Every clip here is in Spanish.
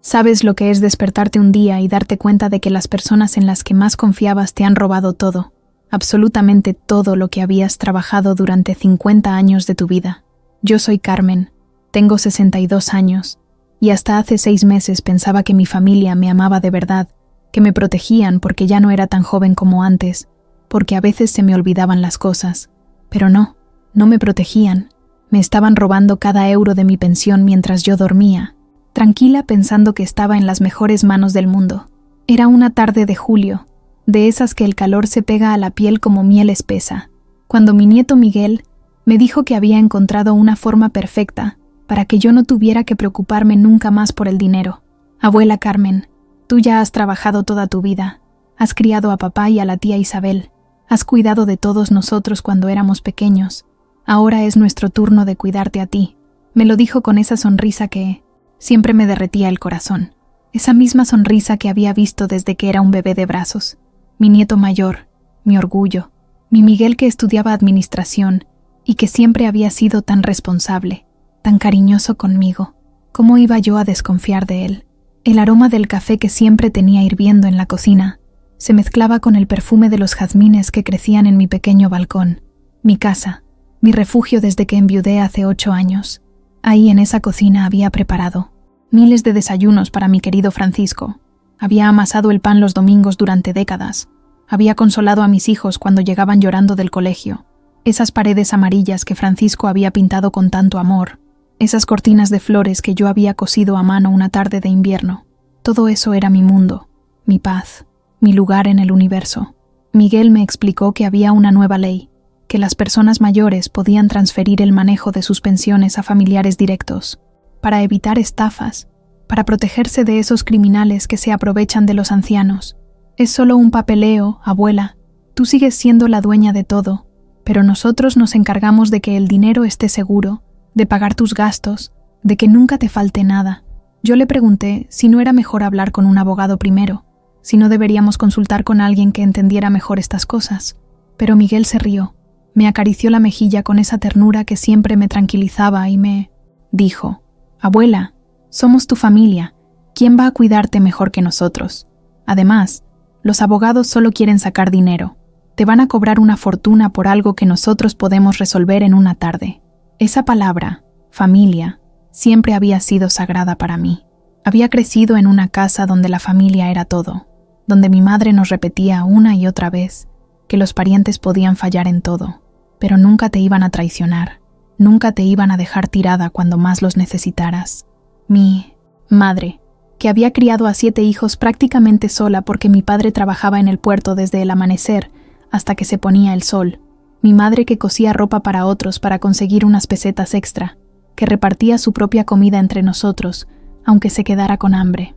Sabes lo que es despertarte un día y darte cuenta de que las personas en las que más confiabas te han robado todo, absolutamente todo lo que habías trabajado durante 50 años de tu vida. Yo soy Carmen, tengo 62 años, y hasta hace 6 meses pensaba que mi familia me amaba de verdad, que me protegían porque ya no era tan joven como antes, porque a veces se me olvidaban las cosas. Pero no me protegían. Me estaban robando cada euro de mi pensión mientras yo dormía, tranquila pensando que estaba en las mejores manos del mundo. Era una tarde de julio, de esas que el calor se pega a la piel como miel espesa, cuando mi nieto Miguel me dijo que había encontrado una forma perfecta para que yo no tuviera que preocuparme nunca más por el dinero. Abuela Carmen, tú ya has trabajado toda tu vida, has criado a papá y a la tía Isabel, has cuidado de todos nosotros cuando éramos pequeños. Ahora es nuestro turno de cuidarte a ti. Me lo dijo con esa sonrisa que siempre me derretía el corazón. Esa misma sonrisa que había visto desde que era un bebé de brazos. Mi nieto mayor, mi orgullo, mi Miguel que estudiaba administración y que siempre había sido tan responsable, tan cariñoso conmigo. ¿Cómo iba yo a desconfiar de él? El aroma del café que siempre tenía hirviendo en la cocina se mezclaba con el perfume de los jazmines que crecían en mi pequeño balcón. Mi casa, mi refugio desde que enviudé hace 8 años. Ahí en esa cocina había preparado miles de desayunos para mi querido Francisco. Había amasado el pan los domingos durante décadas. Había consolado a mis hijos cuando llegaban llorando del colegio. Esas paredes amarillas que Francisco había pintado con tanto amor. Esas cortinas de flores que yo había cosido a mano una tarde de invierno. Todo eso era mi mundo, mi paz, mi lugar en el universo. Miguel me explicó que había una nueva ley, que las personas mayores podían transferir el manejo de sus pensiones a familiares directos, para evitar estafas, para protegerse de esos criminales que se aprovechan de los ancianos. Es solo un papeleo, abuela. Tú sigues siendo la dueña de todo, pero nosotros nos encargamos de que el dinero esté seguro, de pagar tus gastos, de que nunca te falte nada. Yo le pregunté si no era mejor hablar con un abogado primero, si no deberíamos consultar con alguien que entendiera mejor estas cosas. Pero Miguel se rió, me acarició la mejilla con esa ternura que siempre me tranquilizaba y me dijo: «Abuela, somos tu familia. ¿Quién va a cuidarte mejor que nosotros? Además, los abogados solo quieren sacar dinero. Te van a cobrar una fortuna por algo que nosotros podemos resolver en una tarde». Esa palabra, familia, siempre había sido sagrada para mí. Había crecido en una casa donde la familia era todo, donde mi madre nos repetía una y otra vez que los parientes podían fallar en todo, pero nunca te iban a traicionar, nunca te iban a dejar tirada cuando más los necesitaras. Mi madre, que había criado a 7 hijos prácticamente sola porque mi padre trabajaba en el puerto desde el amanecer hasta que se ponía el sol. Mi madre que cosía ropa para otros para conseguir unas pesetas extra, que repartía su propia comida entre nosotros, aunque se quedara con hambre.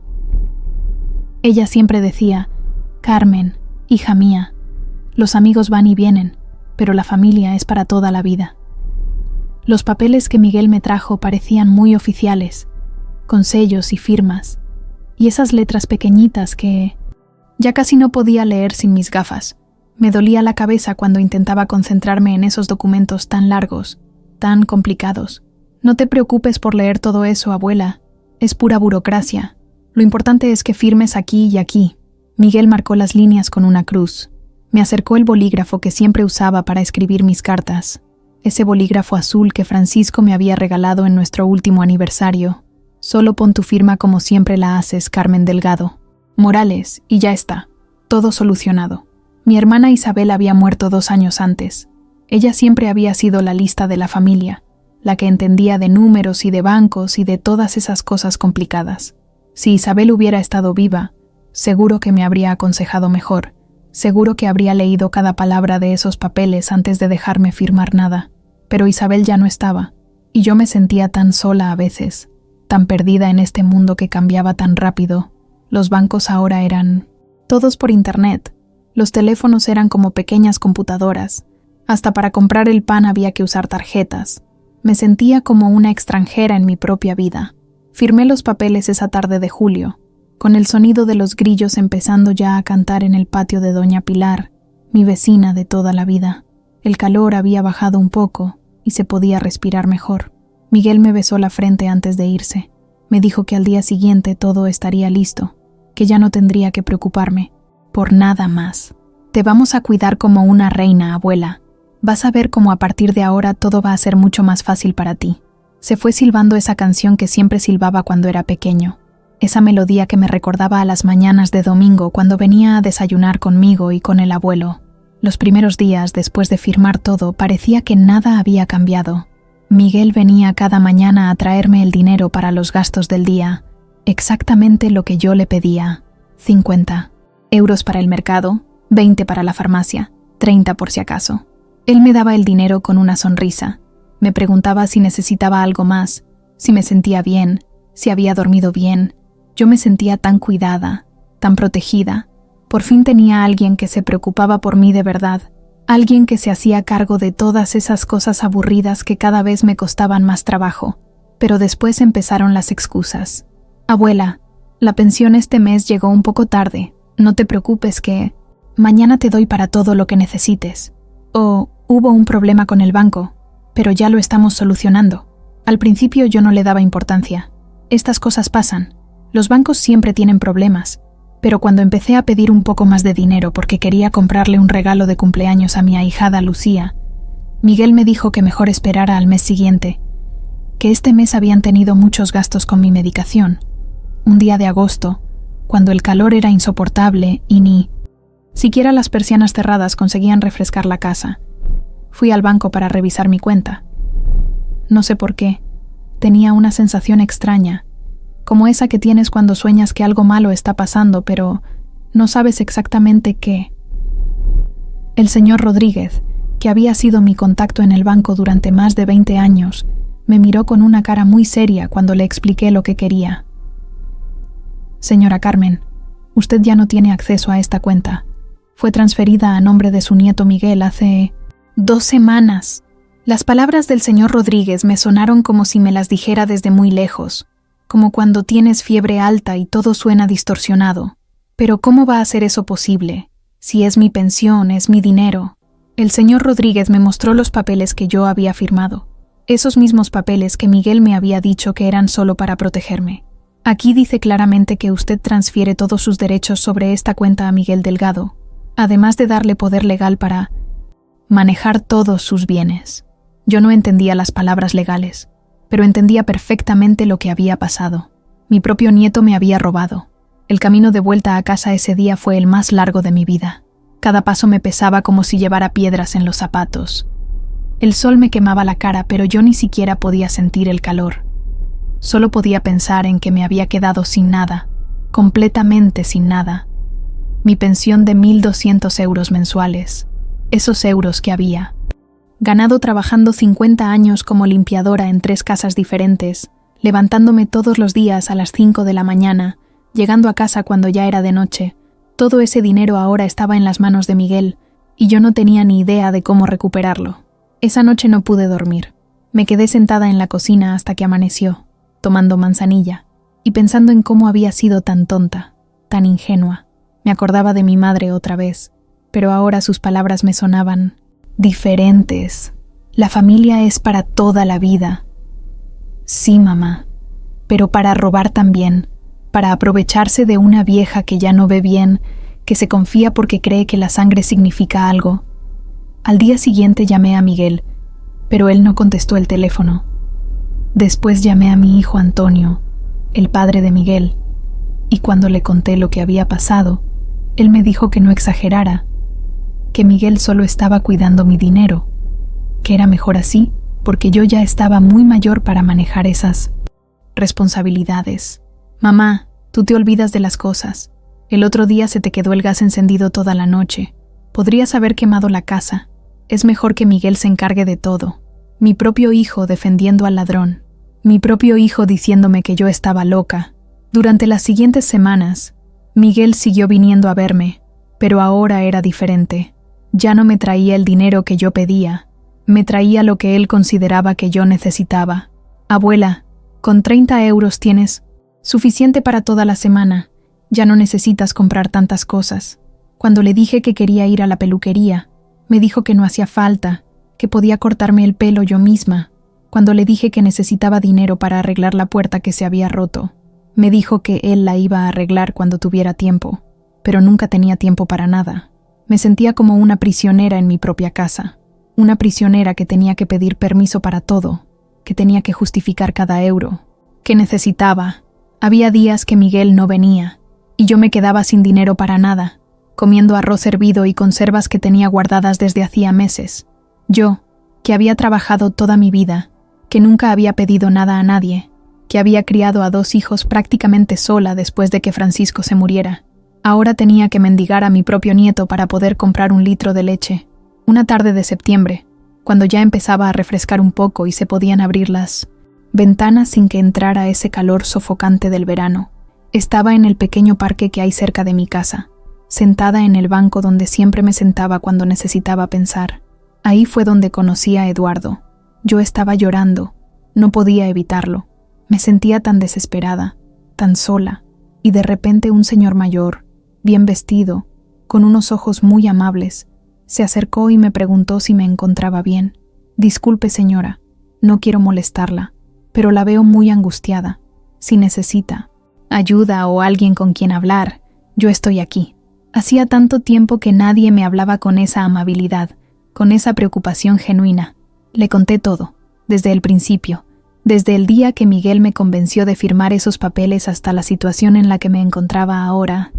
Ella siempre decía: «Carmen, hija mía, los amigos van y vienen, pero la familia es para toda la vida». Los papeles que Miguel me trajo parecían muy oficiales, con sellos y firmas, y esas letras pequeñitas que ya casi no podía leer sin mis gafas. Me dolía la cabeza cuando intentaba concentrarme en esos documentos tan largos, tan complicados. «No te preocupes por leer todo eso, abuela. Es pura burocracia. Lo importante es que firmes aquí y aquí». Miguel marcó las líneas con una cruz. Me acercó el bolígrafo que siempre usaba para escribir mis cartas. Ese bolígrafo azul que Francisco me había regalado en nuestro último aniversario. «Solo pon tu firma como siempre la haces, Carmen Delgado Morales, y ya está. Todo solucionado». Mi hermana Isabel había muerto 2 años antes. Ella siempre había sido la lista de la familia, la que entendía de números y de bancos y de todas esas cosas complicadas. Si Isabel hubiera estado viva, seguro que me habría aconsejado mejor, seguro que habría leído cada palabra de esos papeles antes de dejarme firmar nada. Pero Isabel ya no estaba, y yo me sentía tan sola a veces, tan perdida en este mundo que cambiaba tan rápido. Los bancos ahora eran todos por internet. Los teléfonos eran como pequeñas computadoras. Hasta para comprar el pan había que usar tarjetas. Me sentía como una extranjera en mi propia vida. Firmé los papeles esa tarde de julio, con el sonido de los grillos empezando ya a cantar en el patio de Doña Pilar, mi vecina de toda la vida. El calor había bajado un poco y se podía respirar mejor. Miguel me besó la frente antes de irse. Me dijo que al día siguiente todo estaría listo, que ya no tendría que preocuparme por nada más. Te vamos a cuidar como una reina, abuela. Vas a ver cómo a partir de ahora todo va a ser mucho más fácil para ti. Se fue silbando esa canción que siempre silbaba cuando era pequeño. Esa melodía que me recordaba a las mañanas de domingo cuando venía a desayunar conmigo y con el abuelo. Los primeros días, después de firmar todo, parecía que nada había cambiado. Miguel venía cada mañana a traerme el dinero para los gastos del día, exactamente lo que yo le pedía. 50 euros para el mercado, 20 para la farmacia, 30 por si acaso. Él me daba el dinero con una sonrisa. Me preguntaba si necesitaba algo más, si me sentía bien, si había dormido bien. Yo me sentía tan cuidada, tan protegida. Por fin tenía a alguien que se preocupaba por mí de verdad, alguien que se hacía cargo de todas esas cosas aburridas que cada vez me costaban más trabajo. Pero después empezaron las excusas. Abuela, la pensión este mes llegó un poco tarde. No te preocupes que mañana te doy para todo lo que necesites. O hubo un problema con el banco, pero ya lo estamos solucionando. Al principio yo no le daba importancia. Estas cosas pasan. Los bancos siempre tienen problemas. Pero cuando empecé a pedir un poco más de dinero porque quería comprarle un regalo de cumpleaños a mi ahijada Lucía, Miguel me dijo que mejor esperara al mes siguiente, que este mes habían tenido muchos gastos con mi medicación. Un día de agosto, cuando el calor era insoportable y ni siquiera las persianas cerradas conseguían refrescar la casa. Fui al banco para revisar mi cuenta. No sé por qué, tenía una sensación extraña, como esa que tienes cuando sueñas que algo malo está pasando, pero no sabes exactamente qué. El señor Rodríguez, que había sido mi contacto en el banco durante más de 20 años, me miró con una cara muy seria cuando le expliqué lo que quería. Señora Carmen, usted ya no tiene acceso a esta cuenta. Fue transferida a nombre de su nieto Miguel hace 2 semanas. Las palabras del señor Rodríguez me sonaron como si me las dijera desde muy lejos, como cuando tienes fiebre alta y todo suena distorsionado. Pero ¿cómo va a ser eso posible? Si es mi pensión, es mi dinero. El señor Rodríguez me mostró los papeles que yo había firmado, esos mismos papeles que Miguel me había dicho que eran solo para protegerme. Aquí dice claramente que usted transfiere todos sus derechos sobre esta cuenta a Miguel Delgado, además de darle poder legal para manejar todos sus bienes. Yo no entendía las palabras legales, pero entendía perfectamente lo que había pasado. Mi propio nieto me había robado. El camino de vuelta a casa ese día fue el más largo de mi vida. Cada paso me pesaba como si llevara piedras en los zapatos. El sol me quemaba la cara, pero yo ni siquiera podía sentir el calor. Solo podía pensar en que me había quedado sin nada, completamente sin nada. Mi pensión de 1.200 euros mensuales, esos euros que había ganado trabajando 50 años como limpiadora en 3 casas diferentes, levantándome todos los días a las 5 de la mañana, llegando a casa cuando ya era de noche. Todo ese dinero ahora estaba en las manos de Miguel, y yo no tenía ni idea de cómo recuperarlo. Esa noche no pude dormir. Me quedé sentada en la cocina hasta que amaneció, tomando manzanilla, y pensando en cómo había sido tan tonta, tan ingenua. Me acordaba de mi madre otra vez, pero ahora sus palabras me sonaban diferentes. La familia es para toda la vida. Sí, mamá, pero para robar también, para aprovecharse de una vieja que ya no ve bien, que se confía porque cree que la sangre significa algo. Al día siguiente llamé a Miguel, pero él no contestó el teléfono. Después llamé a mi hijo Antonio, el padre de Miguel, y cuando le conté lo que había pasado, él me dijo que no exagerara, que Miguel solo estaba cuidando mi dinero, que era mejor así, porque yo ya estaba muy mayor para manejar esas responsabilidades. Mamá, tú te olvidas de las cosas. El otro día se te quedó el gas encendido toda la noche. Podrías haber quemado la casa. Es mejor que Miguel se encargue de todo. Mi propio hijo defendiendo al ladrón. Mi propio hijo diciéndome que yo estaba loca. Durante las siguientes semanas, Miguel siguió viniendo a verme, pero ahora era diferente. Ya no me traía el dinero que yo pedía, me traía lo que él consideraba que yo necesitaba. Abuela, con 30 euros tienes suficiente para toda la semana, ya no necesitas comprar tantas cosas. Cuando le dije que quería ir a la peluquería, me dijo que no hacía falta, que podía cortarme el pelo yo misma. Cuando le dije que necesitaba dinero para arreglar la puerta que se había roto, me dijo que él la iba a arreglar cuando tuviera tiempo, pero nunca tenía tiempo para nada. Me sentía como una prisionera en mi propia casa, una prisionera que tenía que pedir permiso para todo, que tenía que justificar cada euro, que necesitaba. Había días que Miguel no venía, y yo me quedaba sin dinero para nada, comiendo arroz hervido y conservas que tenía guardadas desde hacía meses. Yo, que había trabajado toda mi vida, que nunca había pedido nada a nadie, que había criado a 2 hijos prácticamente sola después de que Francisco se muriera. Ahora tenía que mendigar a mi propio nieto para poder comprar 1 litro de leche. Una tarde de septiembre, cuando ya empezaba a refrescar un poco y se podían abrir las ventanas sin que entrara ese calor sofocante del verano, estaba en el pequeño parque que hay cerca de mi casa, sentada en el banco donde siempre me sentaba cuando necesitaba pensar. Ahí fue donde conocí a Eduardo. Yo estaba llorando, no podía evitarlo. Me sentía tan desesperada, tan sola, y de repente un señor mayor, bien vestido, con unos ojos muy amables, se acercó y me preguntó si me encontraba bien. Disculpe, señora, no quiero molestarla, pero la veo muy angustiada. Si necesita ayuda o alguien con quien hablar, yo estoy aquí. Hacía tanto tiempo que nadie me hablaba con esa amabilidad, con esa preocupación genuina. Le conté todo, desde el principio, desde el día que Miguel me convenció de firmar esos papeles hasta la situación en la que me encontraba ahora.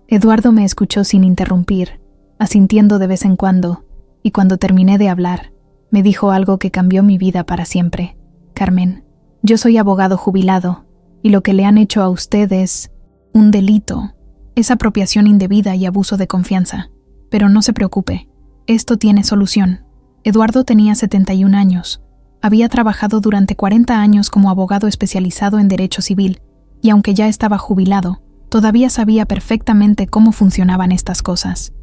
Eduardo me escuchó sin interrumpir, asintiendo de vez en cuando, y cuando terminé de hablar, me dijo algo que cambió mi vida para siempre. Carmen, yo soy abogado jubilado, y lo que le han hecho a usted es un delito, es apropiación indebida y abuso de confianza. Pero no se preocupe, esto tiene solución. Eduardo tenía 71 años. Había trabajado durante 40 años como abogado especializado en derecho civil, y aunque ya estaba jubilado, todavía sabía perfectamente cómo funcionaban estas cosas.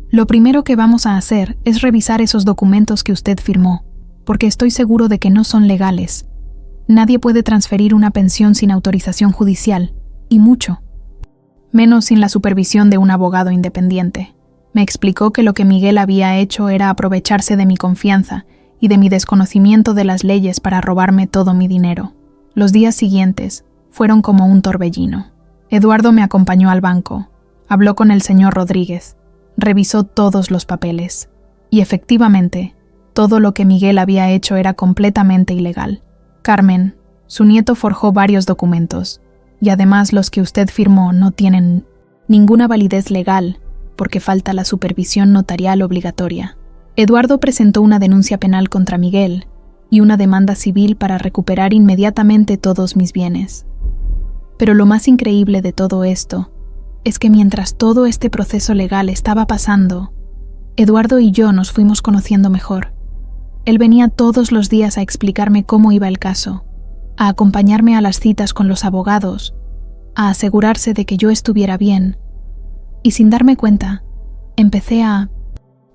Lo primero que vamos a hacer es revisar esos documentos que usted firmó, porque estoy seguro de que no son legales. Nadie puede transferir una pensión sin autorización judicial, y mucho menos sin la supervisión de un abogado independiente. Me explicó que lo que Miguel había hecho era aprovecharse de mi confianza y de mi desconocimiento de las leyes para robarme todo mi dinero. Los días siguientes fueron como un torbellino. Eduardo me acompañó al banco, habló con el señor Rodríguez, revisó todos los papeles, y efectivamente, todo lo que Miguel había hecho era completamente ilegal. Carmen, su nieto forjó varios documentos, y además los que usted firmó no tienen ninguna validez legal porque falta la supervisión notarial obligatoria. Eduardo presentó una denuncia penal contra Miguel y una demanda civil para recuperar inmediatamente todos mis bienes. Pero lo más increíble de todo esto es que mientras todo este proceso legal estaba pasando, Eduardo y yo nos fuimos conociendo mejor. Él venía todos los días a explicarme cómo iba el caso, a acompañarme a las citas con los abogados, a asegurarse de que yo estuviera bien. Y sin darme cuenta, empecé a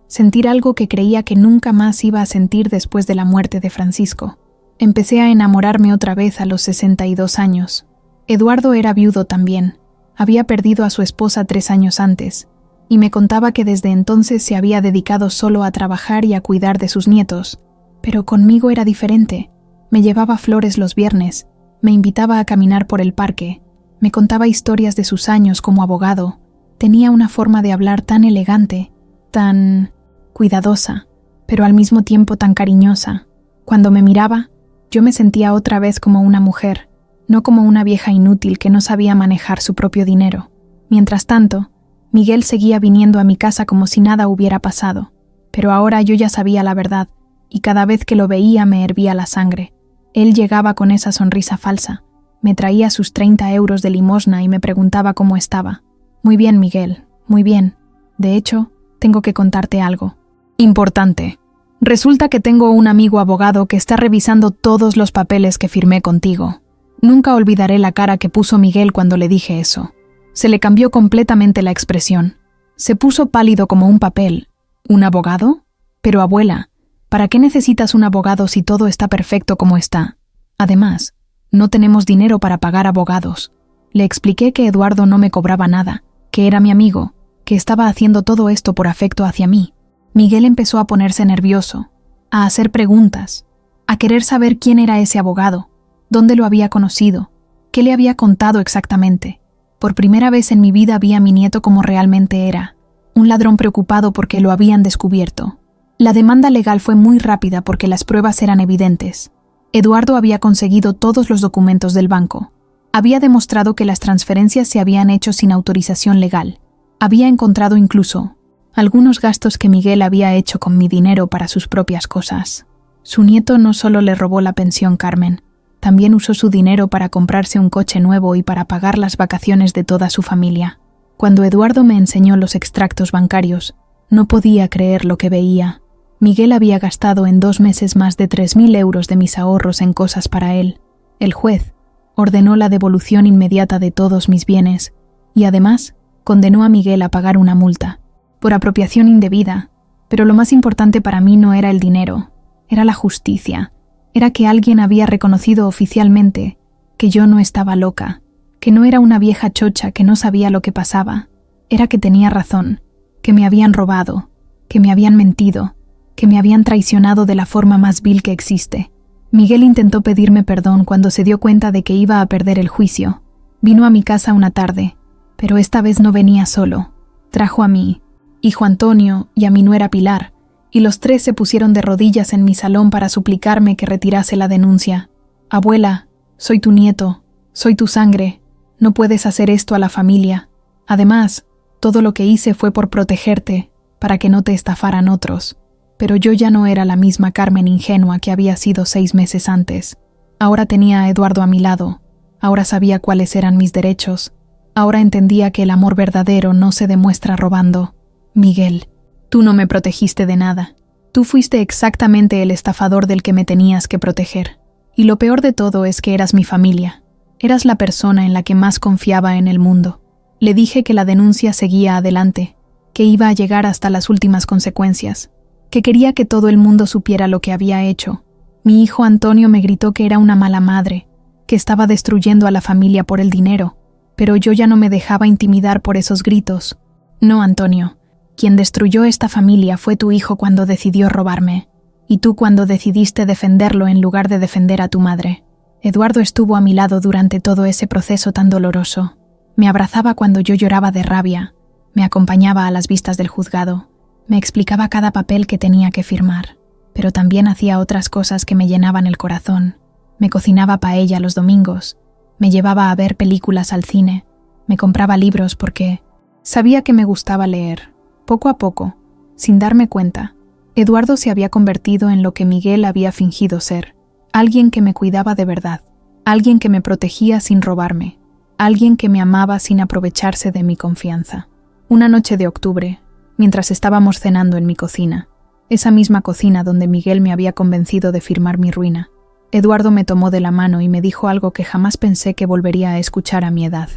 sentir algo que creía que nunca más iba a sentir después de la muerte de Francisco. Empecé a enamorarme otra vez a los 62 años. Eduardo era viudo también. Había perdido a su esposa 3 años antes, y me contaba que desde entonces se había dedicado solo a trabajar y a cuidar de sus nietos. Pero conmigo era diferente. Me llevaba flores los viernes, me invitaba a caminar por el parque, me contaba historias de sus años como abogado. Tenía una forma de hablar tan elegante, tan cuidadosa, pero al mismo tiempo tan cariñosa. Cuando me miraba, yo me sentía otra vez como una mujer, no como una vieja inútil que no sabía manejar su propio dinero. Mientras tanto, Miguel seguía viniendo a mi casa como si nada hubiera pasado, pero ahora yo ya sabía la verdad, y cada vez que lo veía me hervía la sangre. Él llegaba con esa sonrisa falsa, me traía sus 30 euros de limosna y me preguntaba cómo estaba. Muy bien, Miguel, muy bien. De hecho, tengo que contarte algo importante. Resulta que tengo un amigo abogado que está revisando todos los papeles que firmé contigo. Nunca olvidaré la cara que puso Miguel cuando le dije eso. Se le cambió completamente la expresión. Se puso pálido como un papel. ¿Un abogado? Pero abuela, ¿para qué necesitas un abogado si todo está perfecto como está? Además, no tenemos dinero para pagar abogados. Le expliqué que Eduardo no me cobraba nada, que era mi amigo, que estaba haciendo todo esto por afecto hacia mí. Miguel empezó a ponerse nervioso, a hacer preguntas. a querer saber quién era ese abogado, dónde lo había conocido, qué le había contado exactamente. Por primera vez en mi vida vi a mi nieto como realmente era, un ladrón preocupado porque lo habían descubierto. La demanda legal fue muy rápida porque las pruebas eran evidentes. Eduardo había conseguido todos los documentos del banco. Había demostrado que las transferencias se habían hecho sin autorización legal. Había encontrado incluso algunos gastos que Miguel había hecho con mi dinero para sus propias cosas. Su nieto no solo le robó la pensión Carmen, también usó su dinero para comprarse un coche nuevo y para pagar las vacaciones de toda su familia. Cuando Eduardo me enseñó los extractos bancarios, no podía creer lo que veía. Miguel había gastado en 2 meses más de 3.000 euros de mis ahorros en cosas para él. El juez ordenó la devolución inmediata de todos mis bienes y además condenó a Miguel a pagar una multa por apropiación indebida. Pero lo más importante para mí no era el dinero, era la justicia. Era que alguien había reconocido oficialmente que yo no estaba loca, que no era una vieja chocha que no sabía lo que pasaba. Era que tenía razón, que me habían robado, que me habían mentido, que me habían traicionado de la forma más vil que existe. Miguel intentó pedirme perdón cuando se dio cuenta de que iba a perder el juicio. Vino a mi casa una tarde, pero esta vez no venía solo. Trajo a mi hijo Antonio y a mi nuera Pilar, y los 3 se pusieron de rodillas en mi salón para suplicarme que retirase la denuncia. Abuela, soy tu nieto, soy tu sangre, no puedes hacer esto a la familia. Además, todo lo que hice fue por protegerte, para que no te estafaran otros. Pero yo ya no era la misma Carmen ingenua que había sido 6 meses antes. Ahora tenía a Eduardo a mi lado, ahora sabía cuáles eran mis derechos, ahora entendía que el amor verdadero no se demuestra robando. Miguel, tú no me protegiste de nada. Tú fuiste exactamente el estafador del que me tenías que proteger. Y lo peor de todo es que eras mi familia. Eras la persona en la que más confiaba en el mundo. Le dije que la denuncia seguía adelante, que iba a llegar hasta las últimas consecuencias, que quería que todo el mundo supiera lo que había hecho. Mi hijo Antonio me gritó que era una mala madre, que estaba destruyendo a la familia por el dinero, pero yo ya no me dejaba intimidar por esos gritos. No, Antonio, quien destruyó esta familia fue tu hijo cuando decidió robarme, y tú cuando decidiste defenderlo en lugar de defender a tu madre. Eduardo estuvo a mi lado durante todo ese proceso tan doloroso. Me abrazaba cuando yo lloraba de rabia, me acompañaba a las vistas del juzgado, me explicaba cada papel que tenía que firmar, pero también hacía otras cosas que me llenaban el corazón. Me cocinaba paella los domingos, me llevaba a ver películas al cine, me compraba libros porque sabía que me gustaba leer. Poco a poco, sin darme cuenta, Eduardo se había convertido en lo que Miguel había fingido ser, alguien que me cuidaba de verdad, alguien que me protegía sin robarme, alguien que me amaba sin aprovecharse de mi confianza. Una noche de octubre, mientras estábamos cenando en mi cocina, esa misma cocina donde Miguel me había convencido de firmar mi ruina, Eduardo me tomó de la mano y me dijo algo que jamás pensé que volvería a escuchar a mi edad.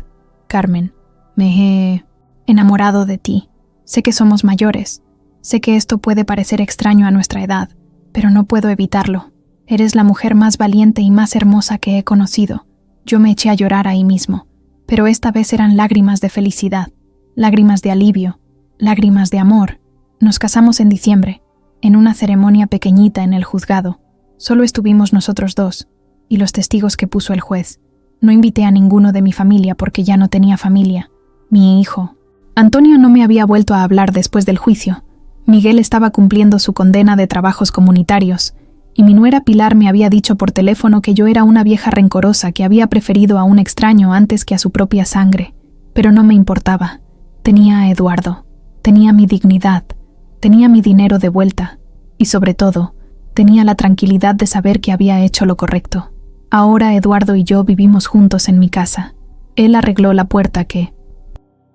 Carmen, me he enamorado de ti. Sé que somos mayores, sé que esto puede parecer extraño a nuestra edad, pero no puedo evitarlo. Eres la mujer más valiente y más hermosa que he conocido. Yo me eché a llorar ahí mismo, pero esta vez eran lágrimas de felicidad, lágrimas de alivio, lágrimas de amor. Nos casamos en diciembre, en una ceremonia pequeñita en el juzgado. Solo estuvimos nosotros 2, y los testigos que puso el juez. No invité a ninguno de mi familia porque ya no tenía familia. Mi hijo. Antonio no me había vuelto a hablar después del juicio. Miguel estaba cumpliendo su condena de trabajos comunitarios, y mi nuera Pilar me había dicho por teléfono que yo era una vieja rencorosa que había preferido a un extraño antes que a su propia sangre. Pero no me importaba. Tenía a Eduardo. Tenía mi dignidad, tenía mi dinero de vuelta y, sobre todo, tenía la tranquilidad de saber que había hecho lo correcto. Ahora Eduardo y yo vivimos juntos en mi casa. Él arregló la puerta que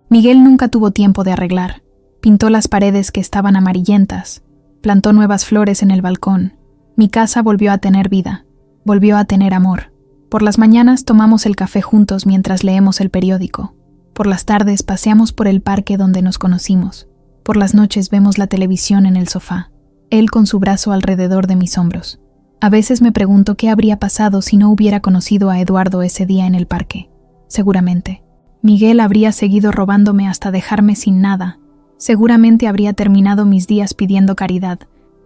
Miguel nunca tuvo tiempo de arreglar. Pintó las paredes que estaban amarillentas, plantó nuevas flores en el balcón. Mi casa volvió a tener vida, volvió a tener amor. Por las mañanas tomamos el café juntos mientras leemos el periódico. Por las tardes paseamos por el parque donde nos conocimos. Por las noches vemos la televisión en el sofá, él con su brazo alrededor de mis hombros. A veces me pregunto qué habría pasado si no hubiera conocido a Eduardo ese día en el parque. Seguramente. Miguel habría seguido robándome hasta dejarme sin nada. Seguramente habría terminado mis días pidiendo caridad,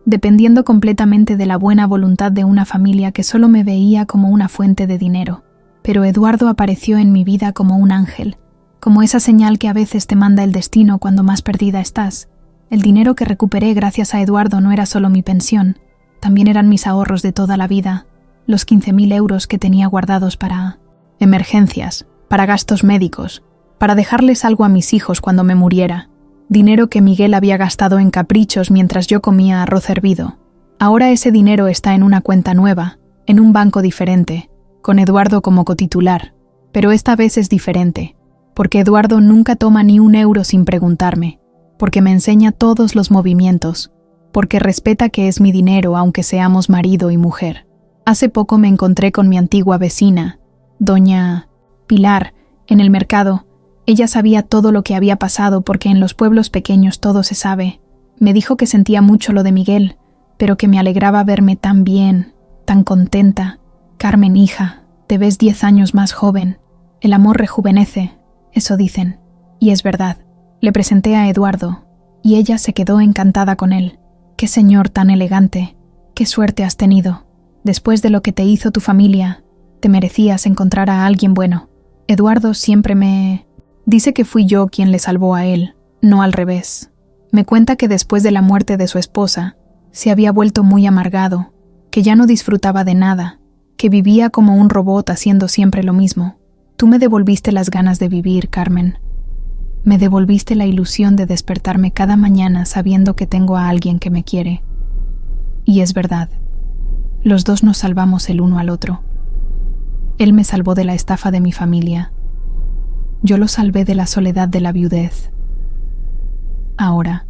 dependiendo completamente de la buena voluntad de una familia que solo me veía como una fuente de dinero. Pero Eduardo apareció en mi vida como un ángel, como esa señal que a veces te manda el destino cuando más perdida estás. El dinero que recuperé gracias a Eduardo no era solo mi pensión, también eran mis ahorros de toda la vida, los 15.000 euros que tenía guardados para emergencias, para gastos médicos, para dejarles algo a mis hijos cuando me muriera. Dinero que Miguel había gastado en caprichos mientras yo comía arroz hervido. Ahora ese dinero está en una cuenta nueva, en un banco diferente, con Eduardo como cotitular. Pero esta vez es diferente, porque Eduardo nunca toma ni un euro sin preguntarme, porque me enseña todos los movimientos, porque respeta que es mi dinero aunque seamos marido y mujer. Hace poco me encontré con mi antigua vecina, doña Pilar, en el mercado. Ella sabía todo lo que había pasado porque en los pueblos pequeños todo se sabe. Me dijo que sentía mucho lo de Miguel, pero que me alegraba verme tan bien, tan contenta. Carmen, hija, te ves 10 años más joven. El amor rejuvenece, eso dicen. Y es verdad. Le presenté a Eduardo, y ella se quedó encantada con él. Qué señor tan elegante, qué suerte has tenido. Después de lo que te hizo tu familia, te merecías encontrar a alguien bueno. Eduardo siempre me dice que fui yo quien le salvó a él, no al revés. Me cuenta que después de la muerte de su esposa, se había vuelto muy amargado, que ya no disfrutaba de nada, que vivía como un robot haciendo siempre lo mismo. Tú me devolviste las ganas de vivir, Carmen. Me devolviste la ilusión de despertarme cada mañana sabiendo que tengo a alguien que me quiere. Y es verdad, los dos nos salvamos el uno al otro. Él me salvó de la estafa de mi familia. Yo lo salvé de la soledad de la viudez. Ahora,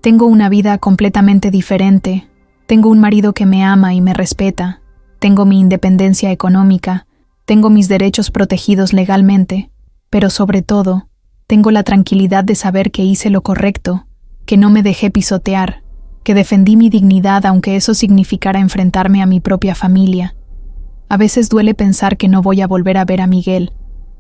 tengo una vida completamente diferente. Tengo un marido que me ama y me respeta. Tengo mi independencia económica. Tengo mis derechos protegidos legalmente. Pero sobre todo, tengo la tranquilidad de saber que hice lo correcto, que no me dejé pisotear, que defendí mi dignidad aunque eso significara enfrentarme a mi propia familia. A veces duele pensar que no voy a volver a ver a Miguel,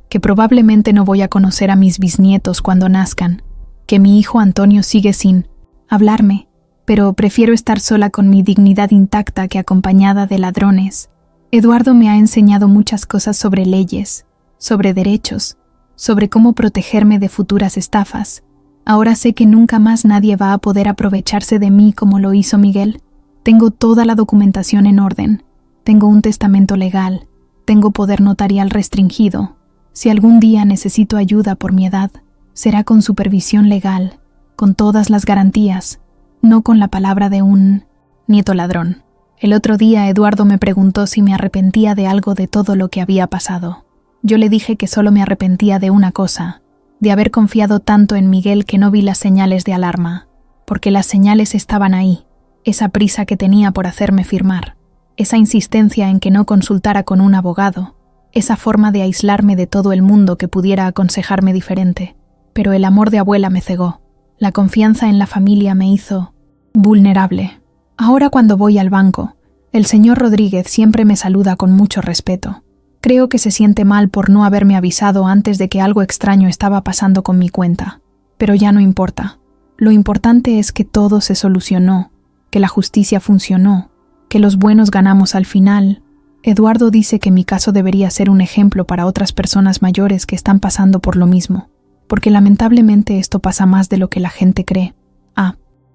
que probablemente no voy a conocer a mis bisnietos cuando nazcan, que mi hijo Antonio sigue sin hablarme, pero prefiero estar sola con mi dignidad intacta que acompañada de ladrones. Eduardo me ha enseñado muchas cosas sobre leyes, sobre derechos, sobre cómo protegerme de futuras estafas. Ahora sé que nunca más nadie va a poder aprovecharse de mí como lo hizo Miguel. Tengo toda la documentación en orden. Tengo un testamento legal. Tengo poder notarial restringido. Si algún día necesito ayuda por mi edad, será con supervisión legal, con todas las garantías, no con la palabra de un nieto ladrón. El otro día Eduardo me preguntó si me arrepentía de algo de todo lo que había pasado. Yo le dije que solo me arrepentía de una cosa, de haber confiado tanto en Miguel que no vi las señales de alarma, porque las señales estaban ahí, esa prisa que tenía por hacerme firmar, esa insistencia en que no consultara con un abogado, esa forma de aislarme de todo el mundo que pudiera aconsejarme diferente. Pero el amor de abuela me cegó, la confianza en la familia me hizo vulnerable. Ahora cuando voy al banco, el señor Rodríguez siempre me saluda con mucho respeto. Creo que se siente mal por no haberme avisado antes de que algo extraño estaba pasando con mi cuenta. Pero ya no importa. Lo importante es que todo se solucionó, que la justicia funcionó, que los buenos ganamos al final. Eduardo dice que mi caso debería ser un ejemplo para otras personas mayores que están pasando por lo mismo, porque lamentablemente esto pasa más de lo que la gente cree.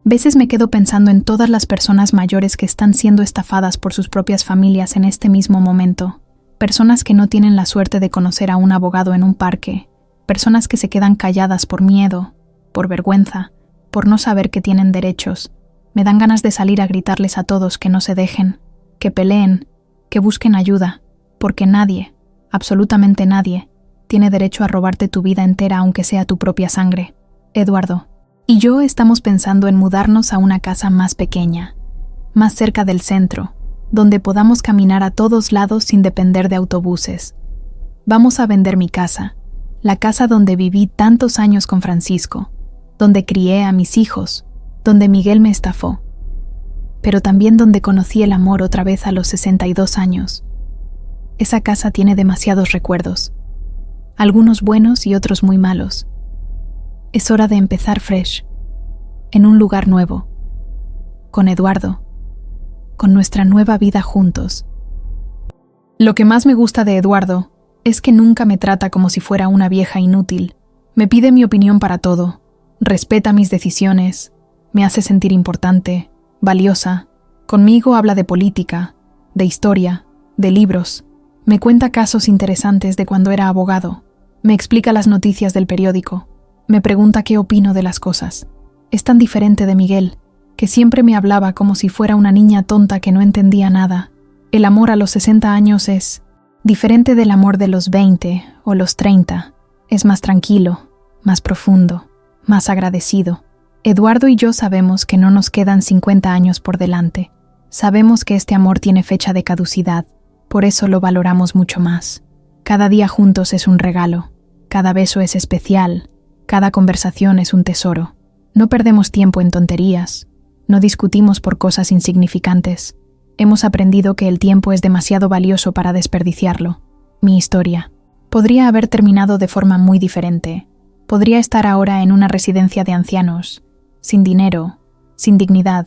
Veces me quedo pensando en todas las personas mayores que están siendo estafadas por sus propias familias en este mismo momento. Personas que no tienen la suerte de conocer a un abogado en un parque, personas que se quedan calladas por miedo, por vergüenza, por no saber que tienen derechos. Me dan ganas de salir a gritarles a todos que no se dejen, que peleen, que busquen ayuda, porque nadie, absolutamente nadie, tiene derecho a robarte tu vida entera aunque sea tu propia sangre. Eduardo y yo estamos pensando en mudarnos a una casa más pequeña, más cerca del centro, donde podamos caminar a todos lados sin depender de autobuses. Vamos a vender mi casa, la casa donde viví tantos años con Francisco, donde crié a mis hijos, donde Miguel me estafó, pero también donde conocí el amor otra vez a los 62 años. Esa casa tiene demasiados recuerdos, algunos buenos y otros muy malos. Es hora de empezar fresh, en un lugar nuevo, con Eduardo, con nuestra nueva vida juntos. Lo que más me gusta de Eduardo es que nunca me trata como si fuera una vieja inútil. Me pide mi opinión para todo, respeta mis decisiones, me hace sentir importante, valiosa. Conmigo habla de política, de historia, de libros. Me cuenta casos interesantes de cuando era abogado. Me explica las noticias del periódico. Me pregunta qué opino de las cosas. Es tan diferente de Miguel, que siempre me hablaba como si fuera una niña tonta que no entendía nada. El amor a los 60 años es diferente del amor de los 20 o los 30. Es más tranquilo, más profundo, más agradecido. Eduardo y yo sabemos que no nos quedan 50 años por delante. Sabemos que este amor tiene fecha de caducidad, por eso lo valoramos mucho más. Cada día juntos es un regalo, cada beso es especial, cada conversación es un tesoro. No perdemos tiempo en tonterías, no discutimos por cosas insignificantes. Hemos aprendido que el tiempo es demasiado valioso para desperdiciarlo. Mi historia podría haber terminado de forma muy diferente. Podría estar ahora en una residencia de ancianos, sin dinero, sin dignidad,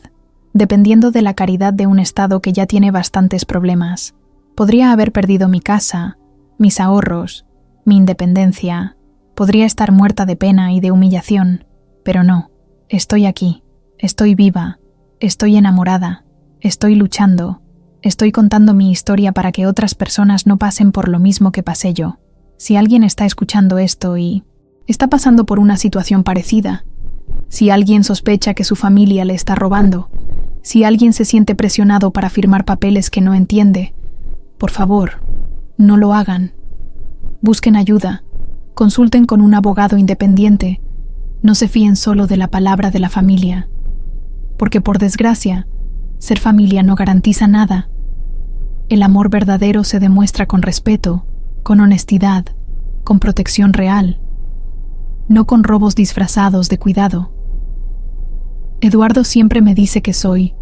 dependiendo de la caridad de un Estado que ya tiene bastantes problemas. Podría haber perdido mi casa, mis ahorros, mi independencia. Podría estar muerta de pena y de humillación, pero no. Estoy aquí, estoy viva, estoy enamorada, estoy luchando, estoy contando mi historia para que otras personas no pasen por lo mismo que pasé yo. Si alguien está escuchando esto y está pasando por una situación parecida, si alguien sospecha que su familia le está robando, si alguien se siente presionado para firmar papeles que no entiende, por favor, no lo hagan. Busquen ayuda, consulten con un abogado independiente, no se fíen solo de la palabra de la familia, porque por desgracia, ser familia no garantiza nada. El amor verdadero se demuestra con respeto, con honestidad, con protección real, no con robos disfrazados de cuidado. Eduardo siempre me dice que soy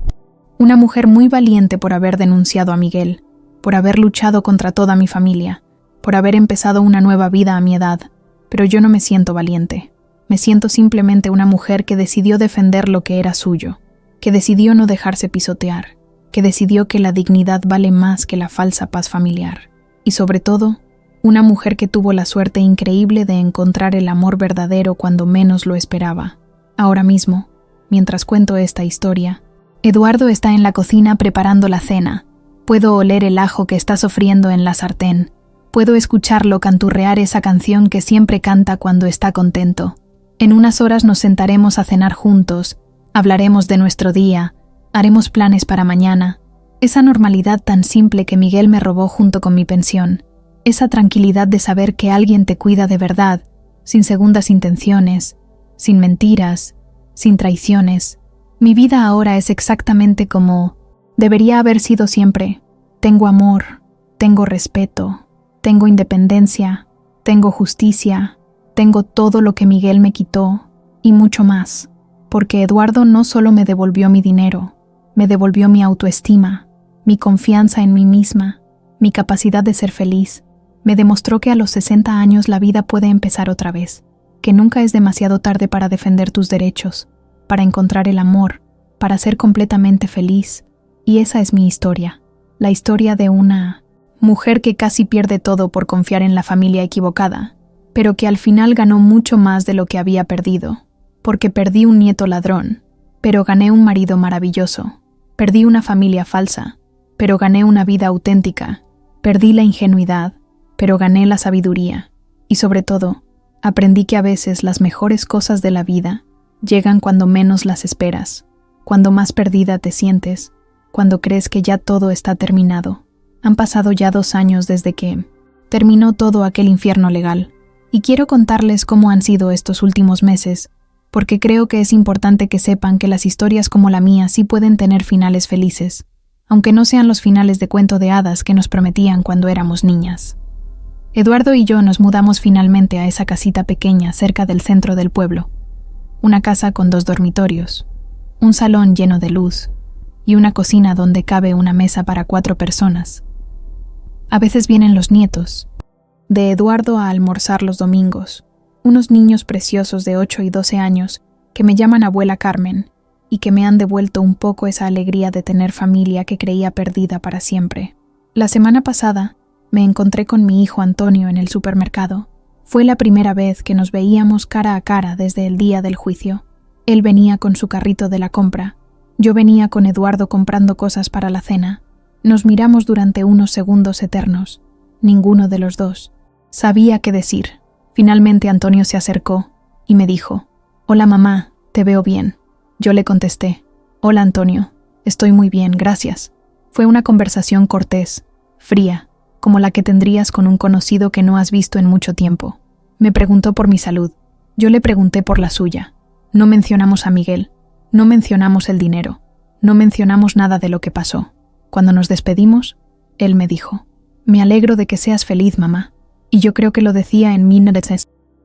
una mujer muy valiente por haber denunciado a Miguel, por haber luchado contra toda mi familia, por haber empezado una nueva vida a mi edad, pero yo no me siento valiente. Me siento simplemente una mujer que decidió defender lo que era suyo, que decidió no dejarse pisotear, que decidió que la dignidad vale más que la falsa paz familiar. Y sobre todo, una mujer que tuvo la suerte increíble de encontrar el amor verdadero cuando menos lo esperaba. Ahora mismo, mientras cuento esta historia, Eduardo está en la cocina preparando la cena. Puedo oler el ajo que está sofriendo en la sartén. Puedo escucharlo canturrear esa canción que siempre canta cuando está contento. En unas horas nos sentaremos a cenar juntos, hablaremos de nuestro día, haremos planes para mañana. Esa normalidad tan simple que Miguel me robó junto con mi pensión. Esa tranquilidad de saber que alguien te cuida de verdad, sin segundas intenciones, sin mentiras, sin traiciones. Mi vida ahora es exactamente como debería haber sido siempre. Tengo amor, tengo respeto, tengo independencia, tengo justicia, tengo todo lo que Miguel me quitó y mucho más, porque Eduardo no solo me devolvió mi dinero, me devolvió mi autoestima, mi confianza en mí misma, mi capacidad de ser feliz. Me demostró que a los 60 años la vida puede empezar otra vez, que nunca es demasiado tarde para defender tus derechos, para encontrar el amor, para ser completamente feliz. Y esa es mi historia, la historia de una mujer que casi pierde todo por confiar en la familia equivocada, pero que al final ganó mucho más de lo que había perdido, porque perdí un nieto ladrón, pero gané un marido maravilloso, perdí una familia falsa, pero gané una vida auténtica, perdí la ingenuidad, pero gané la sabiduría, y sobre todo, aprendí que a veces las mejores cosas de la vida llegan cuando menos las esperas, cuando más perdida te sientes, cuando crees que ya todo está terminado. Han pasado ya 2 años desde que terminó todo aquel infierno legal, y quiero contarles cómo han sido estos últimos meses, porque creo que es importante que sepan que las historias como la mía sí pueden tener finales felices, aunque no sean los finales de cuento de hadas que nos prometían cuando éramos niñas. Eduardo y yo nos mudamos finalmente a esa casita pequeña cerca del centro del pueblo, una casa con 2 dormitorios, un salón lleno de luz y una cocina donde cabe una mesa para 4 personas. A veces vienen los nietos de Eduardo a almorzar los domingos, unos niños preciosos de 8 y 12 años que me llaman abuela Carmen, y que me han devuelto un poco esa alegría de tener familia que creía perdida para siempre. La semana pasada me encontré con mi hijo Antonio en el supermercado. Fue la primera vez que nos veíamos cara a cara desde el día del juicio. Él venía con su carrito de la compra. Yo venía con Eduardo comprando cosas para la cena. Nos miramos durante unos segundos eternos. Ninguno de los dos sabía qué decir. Finalmente Antonio se acercó y me dijo: «Hola mamá, te veo bien». Yo le contesté: «Hola Antonio, estoy muy bien, gracias». Fue una conversación cortés, fría, como la que tendrías con un conocido que no has visto en mucho tiempo. Me preguntó por mi salud. Yo le pregunté por la suya. No mencionamos a Miguel. No mencionamos el dinero. No mencionamos nada de lo que pasó. Cuando nos despedimos, él me dijo: «Me alegro de que seas feliz, mamá». Y yo creo que lo decía en mi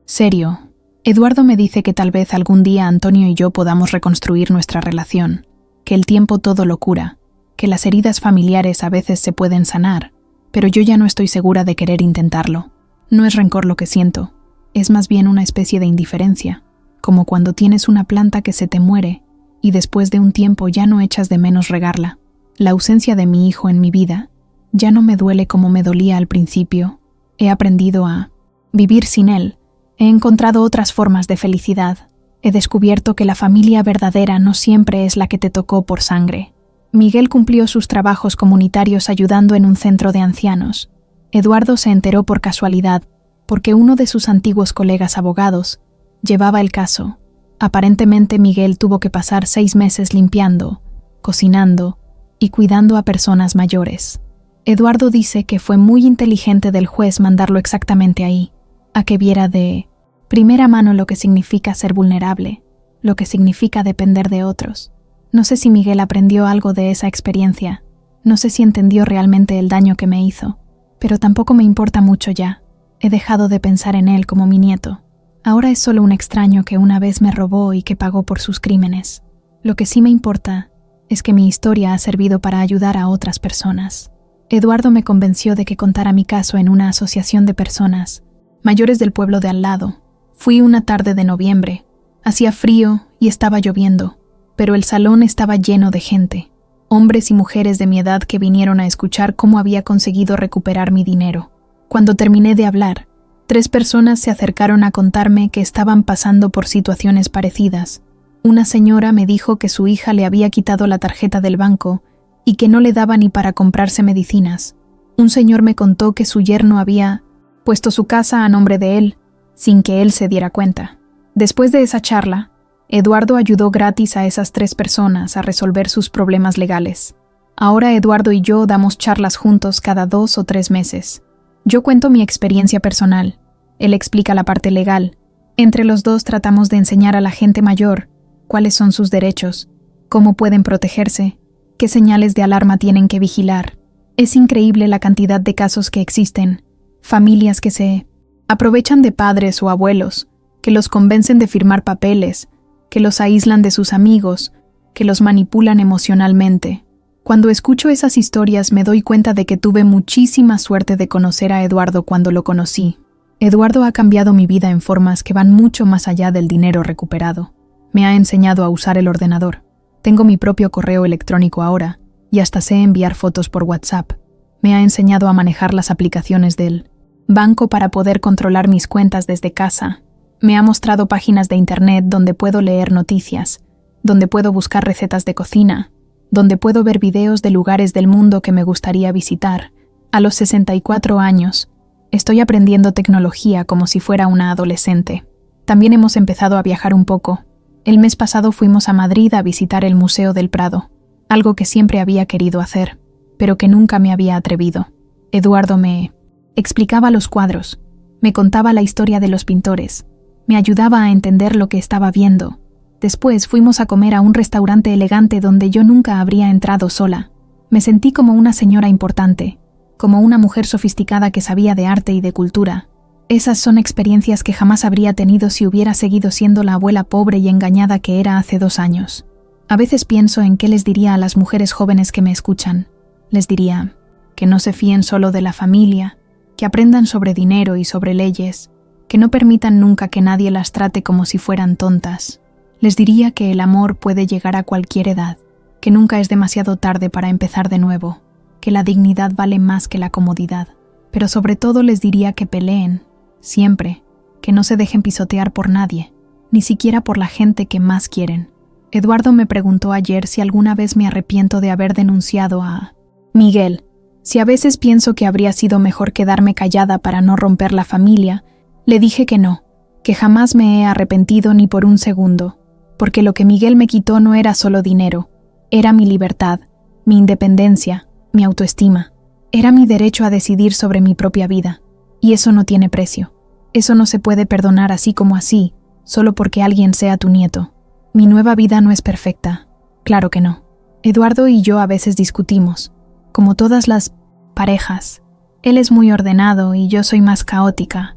serio. Eduardo me dice que tal vez algún día Antonio y yo podamos reconstruir nuestra relación, que el tiempo todo lo cura, que las heridas familiares a veces se pueden sanar, pero yo ya no estoy segura de querer intentarlo. No es rencor lo que siento, es más bien una especie de indiferencia, como cuando tienes una planta que se te muere y después de un tiempo ya no echas de menos regarla. La ausencia de mi hijo en mi vida ya no me duele como me dolía al principio. He aprendido a vivir sin él. He encontrado otras formas de felicidad. He descubierto que la familia verdadera no siempre es la que te tocó por sangre. Miguel cumplió sus trabajos comunitarios ayudando en un centro de ancianos. Eduardo se enteró por casualidad, porque uno de sus antiguos colegas abogados llevaba el caso. Aparentemente Miguel tuvo que pasar 6 meses limpiando, cocinando y cuidando a personas mayores. Eduardo dice que fue muy inteligente del juez mandarlo exactamente ahí, a que viera de primera mano lo que significa ser vulnerable, lo que significa depender de otros. No sé si Miguel aprendió algo de esa experiencia, no sé si entendió realmente el daño que me hizo, pero tampoco me importa mucho ya. He dejado de pensar en él como mi nieto. Ahora es solo un extraño que una vez me robó y que pagó por sus crímenes. Lo que sí me importa es que mi historia ha servido para ayudar a otras personas. Eduardo me convenció de que contara mi caso en una asociación de personas mayores del pueblo de al lado. Fui una tarde de noviembre. Hacía frío y estaba lloviendo, pero el salón estaba lleno de gente, hombres y mujeres de mi edad que vinieron a escuchar cómo había conseguido recuperar mi dinero. Cuando terminé de hablar, 3 personas se acercaron a contarme que estaban pasando por situaciones parecidas. Una señora me dijo que su hija le había quitado la tarjeta del banco y que no le daba ni para comprarse medicinas. Un señor me contó que su yerno había puesto su casa a nombre de él, sin que él se diera cuenta. Después de esa charla, Eduardo ayudó gratis a esas 3 personas a resolver sus problemas legales. Ahora Eduardo y yo damos charlas juntos cada 2 o 3 meses. Yo cuento mi experiencia personal, él explica la parte legal. Entre los dos tratamos de enseñar a la gente mayor cuáles son sus derechos, cómo pueden protegerse, qué señales de alarma tienen que vigilar. Es increíble la cantidad de casos que existen, familias que se aprovechan de padres o abuelos, que los convencen de firmar papeles, que los aíslan de sus amigos, que los manipulan emocionalmente. Cuando escucho esas historias me doy cuenta de que tuve muchísima suerte de conocer a Eduardo cuando lo conocí. Eduardo ha cambiado mi vida en formas que van mucho más allá del dinero recuperado. Me ha enseñado a usar el ordenador. Tengo mi propio correo electrónico ahora y hasta sé enviar fotos por WhatsApp. Me ha enseñado a manejar las aplicaciones del banco para poder controlar mis cuentas desde casa. Me ha mostrado páginas de internet donde puedo leer noticias, donde puedo buscar recetas de cocina, donde puedo ver videos de lugares del mundo que me gustaría visitar. A los 64 años, estoy aprendiendo tecnología como si fuera una adolescente. También hemos empezado a viajar un poco. El mes pasado fuimos a Madrid a visitar el Museo del Prado, algo que siempre había querido hacer, pero que nunca me había atrevido. Eduardo me explicaba los cuadros, me contaba la historia de los pintores, me ayudaba a entender lo que estaba viendo. Después fuimos a comer a un restaurante elegante donde yo nunca habría entrado sola. Me sentí como una señora importante, como una mujer sofisticada que sabía de arte y de cultura. Esas son experiencias que jamás habría tenido si hubiera seguido siendo la abuela pobre y engañada que era hace 2 años. A veces pienso en qué les diría a las mujeres jóvenes que me escuchan. Les diría que no se fíen solo de la familia, que aprendan sobre dinero y sobre leyes, que no permitan nunca que nadie las trate como si fueran tontas. Les diría que el amor puede llegar a cualquier edad, que nunca es demasiado tarde para empezar de nuevo, que la dignidad vale más que la comodidad. Pero sobre todo les diría que peleen, siempre, que no se dejen pisotear por nadie, ni siquiera por la gente que más quieren. Eduardo me preguntó ayer si alguna vez me arrepiento de haber denunciado a Miguel. Si a veces pienso que habría sido mejor quedarme callada para no romper la familia, le dije que no, que jamás me he arrepentido ni por un segundo, porque lo que Miguel me quitó no era solo dinero, era mi libertad, mi independencia, mi autoestima. Era mi derecho a decidir sobre mi propia vida, y eso no tiene precio. Eso no se puede perdonar así como así, solo porque alguien sea tu nieto. Mi nueva vida no es perfecta, claro que no. Eduardo y yo a veces discutimos, como todas las parejas. Él es muy ordenado y yo soy más caótica.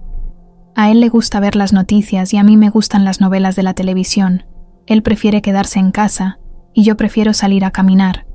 A él le gusta ver las noticias y a mí me gustan las novelas de la televisión. Él prefiere quedarse en casa y yo prefiero salir a caminar.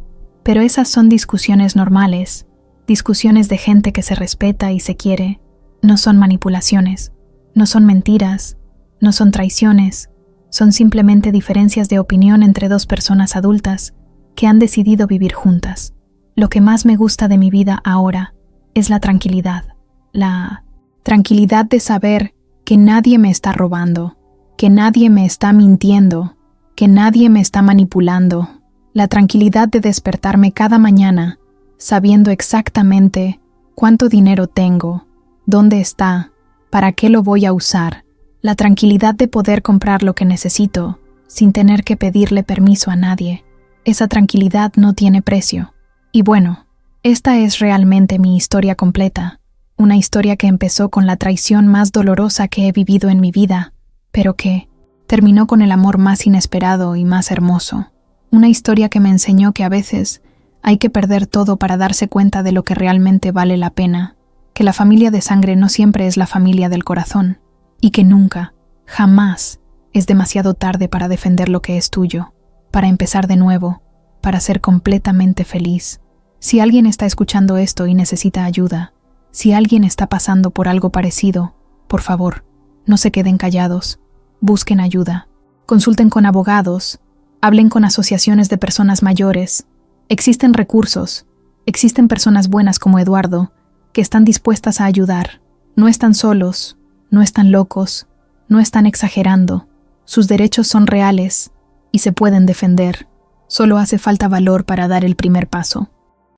Pero esas son discusiones normales, discusiones de gente que se respeta y se quiere. No son manipulaciones, no son mentiras, no son traiciones, son simplemente diferencias de opinión entre dos personas adultas que han decidido vivir juntas. Lo que más me gusta de mi vida ahora es la tranquilidad de saber que nadie me está robando, que nadie me está mintiendo, que nadie me está manipulando. La tranquilidad de despertarme cada mañana sabiendo exactamente cuánto dinero tengo, dónde está, para qué lo voy a usar. La tranquilidad de poder comprar lo que necesito sin tener que pedirle permiso a nadie. Esa tranquilidad no tiene precio. Y bueno, esta es realmente mi historia completa. Una historia que empezó con la traición más dolorosa que he vivido en mi vida, pero que terminó con el amor más inesperado y más hermoso. Una historia que me enseñó que a veces hay que perder todo para darse cuenta de lo que realmente vale la pena, que la familia de sangre no siempre es la familia del corazón, y que nunca, jamás, es demasiado tarde para defender lo que es tuyo, para empezar de nuevo, para ser completamente feliz. Si alguien está escuchando esto y necesita ayuda, si alguien está pasando por algo parecido, por favor, no se queden callados, busquen ayuda, consulten con abogados, hablen con asociaciones de personas mayores. Existen recursos, existen personas buenas como Eduardo, que están dispuestas a ayudar. No están solos, no están locos, no están exagerando. Sus derechos son reales y se pueden defender. Solo hace falta valor para dar el primer paso.